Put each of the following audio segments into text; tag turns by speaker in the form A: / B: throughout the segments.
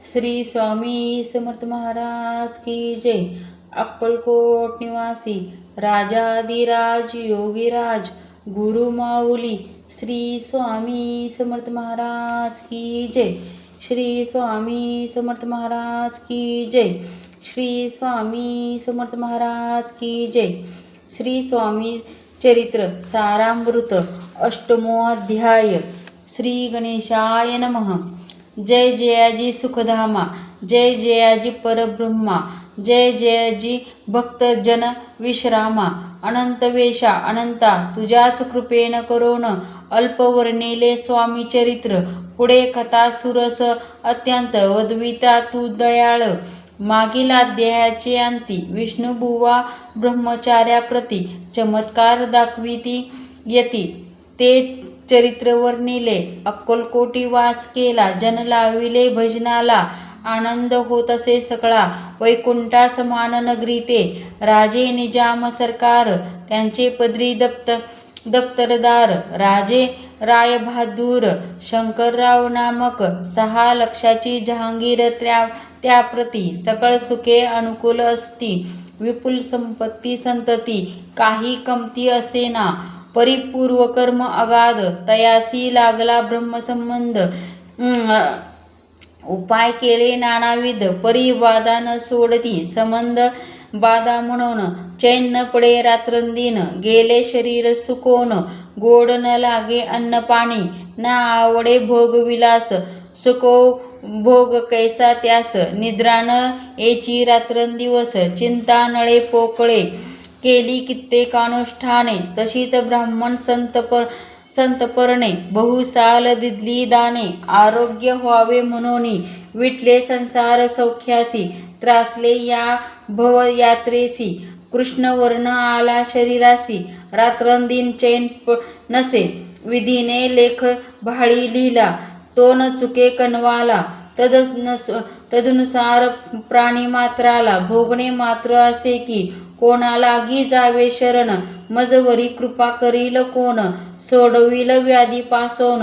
A: श्री स्वामी समर्थ महाराज की जय। अक्कलकोट निवासी राजाधिराज योगीराज गुरु माऊली श्री स्वामी समर्थ महाराज की जय। श्री स्वामी समर्थ महाराज की जय। श्री स्वामी समर्थ महाराज की जय। श्री स्वामी चरित्र सारामृत अष्टमो अध्याय। श्री गणेशाय नमः। जय जयाजी सुखधामा, जय जयाजी परब्रह्मा, जय जयाजी भक्तजन विश्रामा, अनंत वेशा अनंता तुझ्याच कृपेन करोन अल्पवर्णिले स्वामी चरित्र। पुढे कथा सुरस अत्यंत वदविता तू दयाळ। मागील अध्यायाचे अंती विष्णुबुवा ब्रह्मचार्याप्रती चमत्कार दाखविती यती ते चरित्र वर्णिले। अक्कलकोटी वास केला जन लाविले भजनाला, आनंद होत असे सगळा वैकुंठा समान नगरी ते। राजे निजाम सरकार त्यांचे पदरी दप्तरदार, राजे रायबहादूर शंकरराव नामक 6 लक्षाची जहांगीर त्याप्रती सकळ सुखे अनुकूल असती। विपुल संपत्ती संतती काही कमती असेना, परिपूर्व कर्म अगाध तयासी लागला ब्रह्मसंबंध। उपाय केले नानाविध परिवादा न सोडती संबंध बाधा म्हणून। चैन न पडे रात्रंदिन गेले शरीर सुकोन, गोड न लागे अन्न पाणी न आवडे भोग विलास। सुको भोग कैसा त्यास निद्रा न येची रात्रंदिवस, चिंता नळे पोकळे केली कित्येकानुष्ठाने। तशीच ब्राह्मण संतपरणे बहुसाल दिधली दाने, आरोग्य व्हावे म्हणून विटले संसार सौख्यासी। त्रासले या भवयात्रेसी कृष्णवर्ण आला शरीरासी, रात्रंदिन चैन नसे विधीने लेख भाळी लिहिला तो न चुके कणवाला। तदनुसार प्राणी मात्राला भोगणे मात्र असे की, कोणा लागी जावे शरण मजवरी कृपा करील कोण, सोडविल व्याधी पासोन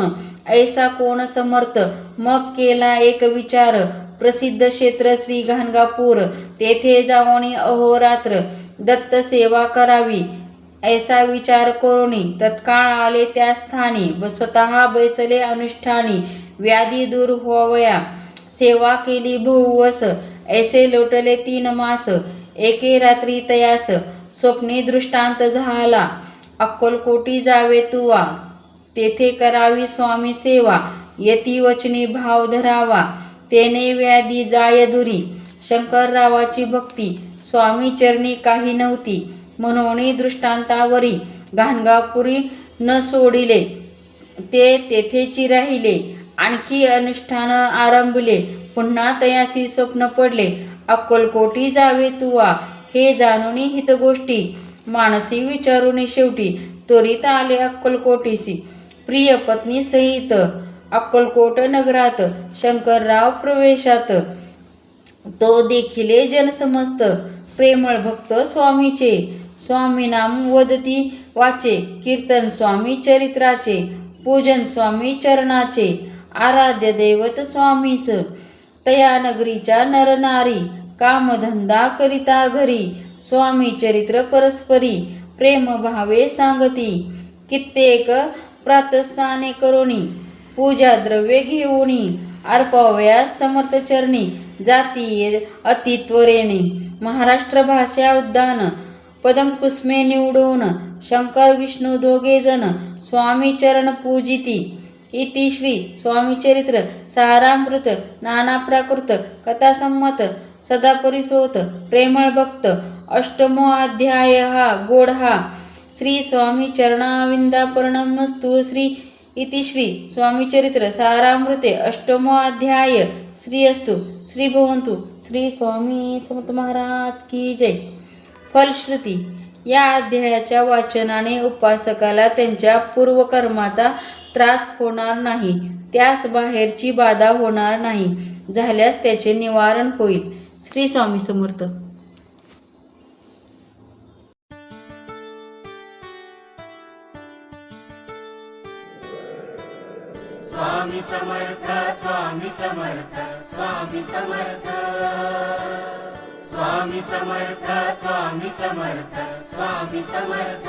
A: ऐसा कोण समर्थ। मग केला एक विचार प्रसिद्ध क्षेत्र श्री गाणगापूर, तेथे जाऊन अहोरात्र दत्त सेवा करावी। ऐसा विचार करुणी तत्काळ आले त्या स्थानी, व स्वतः बैसले अनुष्ठानी। व्याधी दूर व्हावया सेवा केली बहुवस, ऐसे लोटले 3 मास। एके रात्री तयास स्वप्नी दृष्टांत झाला, अक्कलकोटी जावे तुवा तेथे करावी स्वामी सेवा। यती वचनी भाव धरावा तेने व्याधी जाय दुरी। शंकररावाची भक्ती स्वामी चरणी काही नव्हती, म्हणून दृष्टांतावरी गाणगापुरी न सोडिले ते तेथेची राहिले। आणखी अनुष्ठान आरंभिले, पुन्हा तयासी स्वप्न पडले अक्कलकोटी जावे तुवा। हे जाणून हितगोष्टी मानसी विचारून शेवटी त्वरित आले अक्कलकोटीसी। प्रिय पत्नी सहित अक्कलकोट नगरात शंकरराव प्रवेशात, तो देखिले जन समस्त प्रेमळ भक्त स्वामीचे। स्वामी नाम वदती वाचे, कीर्तन स्वामी चरित्राचे, पूजन स्वामी चरणाचे, आराध्य दैवत स्वामीच। तया नगरीच्या नरनारी कामधंदा करिता घरी, स्वामी चरित्र परस्परी प्रेम भावे सांगती। कित्येक प्रातस्नाने करोनी पूजा द्रव्ये घेऊनी, अर्पवयास समर्थ चरणी जाती अति त्वरेने। महाराष्ट्र भाषा उद्यान पद्मकुसुमे निवडून, शंकर विष्णू दोघे जण स्वामी चरण पूजिती। इति श्री स्वामी चरित्र सारामृत नाना प्राकृत कथासंमत सदा परिसोत प्रेमळ भक्त अष्टमो अध्याय हा गोड हा। श्री स्वामी चरणाविंदापर्णमस्तु श्री। इति श्री स्वामी चरित्र सारामृते अष्टमो अध्याय। श्री अस्तु श्री भवन्तु श्री स्वामी समर्थ महाराज की जय। फलश्रुती या अध्यायाच्या वाचनाने उपासकाला त्यांच्या पूर्वकर्माचा त्रास होणार नाही, त्यास बाहेरची बाधा होणार नाही, झाल्यास त्याचे निवारण होईल। श्री स्वामी समर्थ।
B: स्वामी समर्थ, स्वामी समर्थ, स्वामी समर्थ स्वामी समर्थ स्वामी समर्थ स्वामी समर्थ